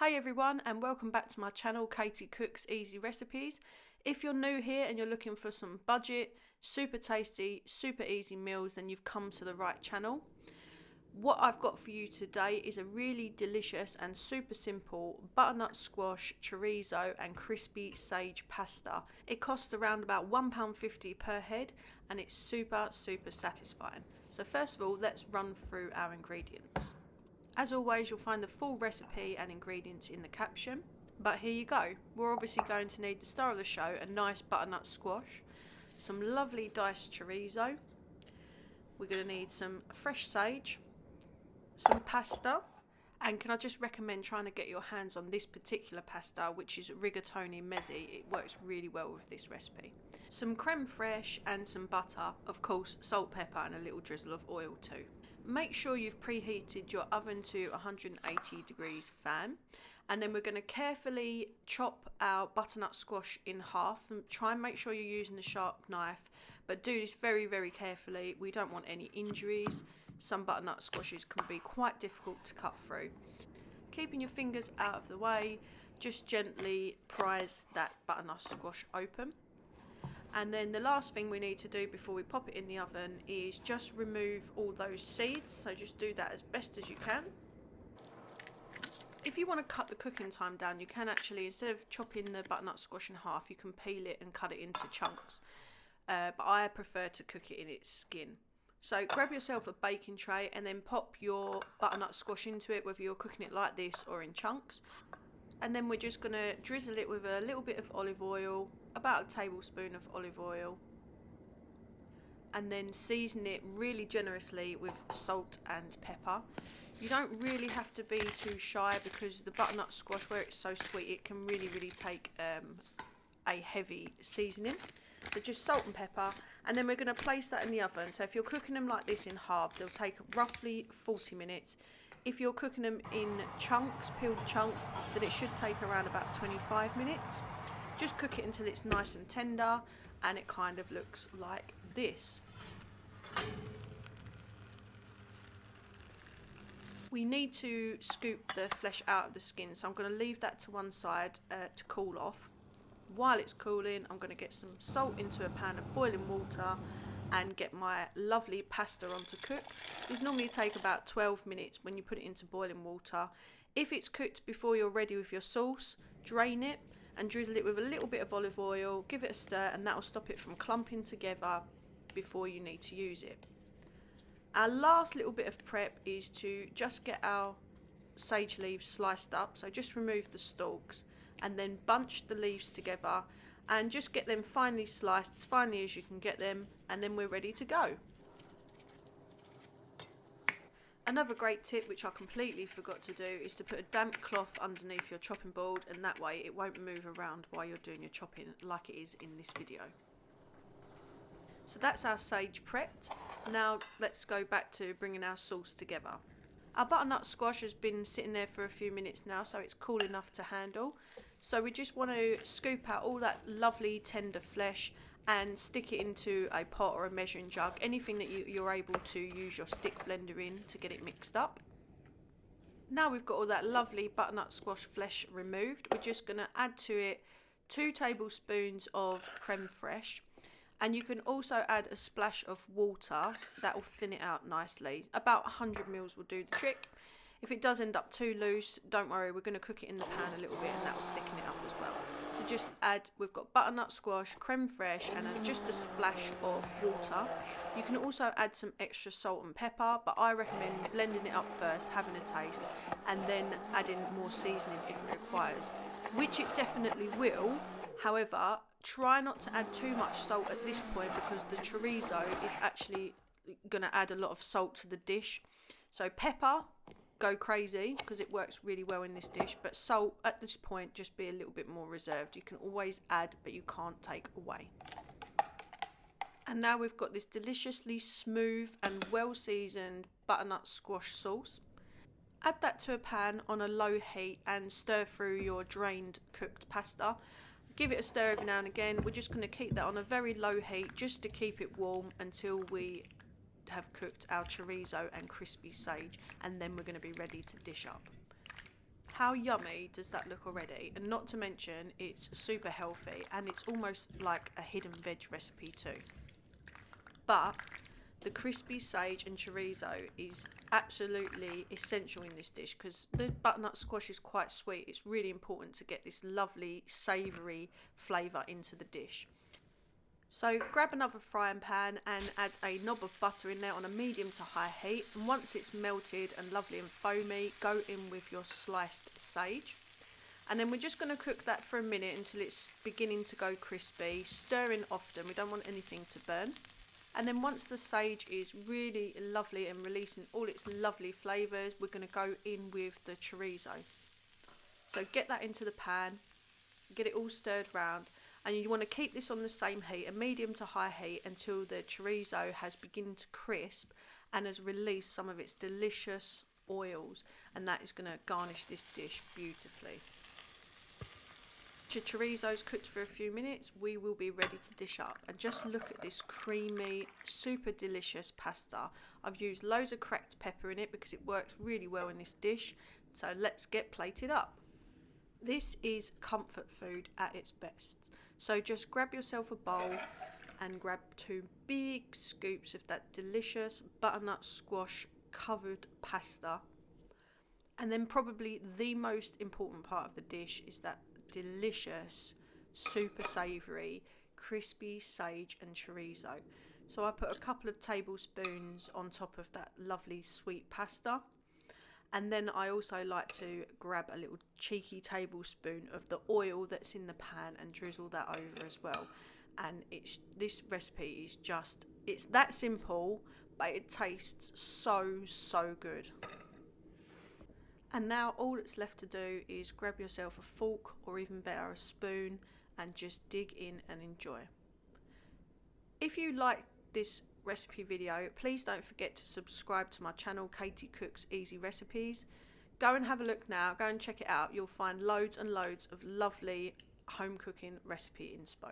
Hi everyone and welcome back to my channel, Katie Cooks Easy Recipes. If you're new here and you're looking for some budget, super tasty, super easy meals, then you've come to the right channel. What I've got for you today is a really delicious and super simple butternut squash, chorizo and crispy sage pasta. It costs around about £1.50 per head and it's super satisfying. So first of all, let's run through our ingredients. As always, you'll find the full recipe and ingredients in the caption. But here you go. We're obviously going to need the star of the show, a nice butternut squash, some lovely diced chorizo. We're going to need some fresh sage, some pasta, and can I just recommend trying to get your hands on this particular pasta, which is Rigatoni mezzi. It works really well with this recipe. Some creme fraiche and some butter, of course salt, pepper and a little drizzle of oil too. Make sure you've preheated your oven to 180 degrees fan, and then we're going to carefully chop our butternut squash in half and try and make sure you're using the sharp knife, but do this very carefully. We don't want any injuries. Some butternut squashes can be quite difficult to cut through. Keeping your fingers out of the way, just gently prise that butternut squash open. And then the last thing we need to do before we pop it in the oven is just remove all those seeds. So just do that as best as you can. If you want to cut the cooking time down, you can actually, instead of chopping the butternut squash in half, you can peel it and cut it into chunks. But I prefer to cook it in its skin. So grab yourself a baking tray and then pop your butternut squash into it, whether you're cooking it like this or in chunks. And then we're just going to drizzle it with a little bit of olive oil, about a tablespoon of olive oil, and then season it really generously with salt and pepper. You don't really have to be too shy because the butternut squash, where it's so sweet, it can really take a heavy seasoning. So just salt and pepper, and then we're going to place that in the oven. So if you're cooking them like this in half, they'll take roughly 40 minutes. If you're cooking them in chunks, peeled chunks, then it should take around about 25 minutes. Just cook it until it's nice and tender and it kind of looks like this. We need to scoop the flesh out of the skin, so I'm going to leave that to one side to cool off. While it's cooling, I'm going to get some salt into a pan of boiling water and get my lovely pasta on to cook. These normally take about 12 minutes when you put it into boiling water. If it's cooked before you're ready with your sauce, drain it and drizzle it with a little bit of olive oil, give it a stir, and that will stop it from clumping together before you need to use it. Our last little bit of prep is to just get our sage leaves sliced up, so just remove the stalks and then bunch the leaves together and just get them finely sliced, as finely as you can get them, and then we're ready to go. Another great tip, which I completely forgot to do, is to put a damp cloth underneath your chopping board, and that way it won't move around while you're doing your chopping like it is in this video. So that's our sage prepped. Now let's go back to bringing our sauce together. Our butternut squash has been sitting there for a few minutes now, so it's cool enough to handle. So we just want to scoop out all that lovely tender flesh and stick it into a pot or a measuring jug, anything that you're able to use your stick blender in to get it mixed up. Now we've got all that lovely butternut squash flesh removed, we're just going to add to it 2 tablespoons of creme fraiche, and you can also add a splash of water. That will thin it out nicely. About 100 ml will do the trick. If it does end up too loose, don't worry, we're going to cook it in the pan a little bit and that will thicken it up as well. So just add, we've got butternut squash, creme fraiche and just a splash of water. You can also add some extra salt and pepper, but I recommend blending it up first, having a taste, and then adding more seasoning if it requires, which it definitely will. However, try not to add too much salt at this point because the chorizo is actually going to add a lot of salt to the dish. So pepper, go crazy because it works really well in this dish, but salt at this point just be a little bit more reserved. You can always add, but you can't take away. And now we've got this deliciously smooth and well seasoned butternut squash sauce. Add that to a pan on a low heat and stir through your drained cooked pasta. Give it a stir every now and again. We're just going to keep that on a very low heat just to keep it warm until we have cooked our chorizo and crispy sage, and then we're going to be ready to dish up. How yummy does that look already? And not to mention, it's super healthy and it's almost like a hidden veg recipe too. But the crispy sage and chorizo is absolutely essential in this dish because the butternut squash is quite sweet. It's really important to get this lovely savoury flavour into the dish. So grab another frying pan and add a knob of butter in there on a medium to high heat, and once it's melted and lovely and foamy, go in with your sliced sage. And then we're just going to cook that for a minute until it's beginning to go crispy, stirring often, we don't want anything to burn. And then once the sage is really lovely and releasing all its lovely flavours, we're going to go in with the chorizo. So get that into the pan, get it all stirred round, and you want to keep this on the same heat, a medium to high heat, until the chorizo has begun to crisp and has released some of its delicious oils, and that is going to garnish this dish beautifully. Your chorizo's cooked for a few minutes, we will be ready to dish up. And just look at this creamy, super delicious pasta. I've used loads of cracked pepper in it because it works really well in this dish. So let's get plated up. This is comfort food at its best. So just grab yourself a bowl and grab 2 big scoops of that delicious butternut squash covered pasta. And then probably the most important part of the dish is that delicious, super savoury, crispy sage and chorizo. So I put a couple of tablespoons on top of that lovely sweet pasta. And then I also like to grab a little cheeky tablespoon of the oil that's in the pan and drizzle that over as well. And this recipe is just, it's that simple, but it tastes so good. And now all that's left to do is grab yourself a fork, or even better a spoon, and just dig in and enjoy. If you like this recipe video, please don't forget to subscribe to my channel, Katie Cooks Easy Recipes. Go and have a look now, go and check it out. You'll find loads and loads of lovely home cooking recipe inspo.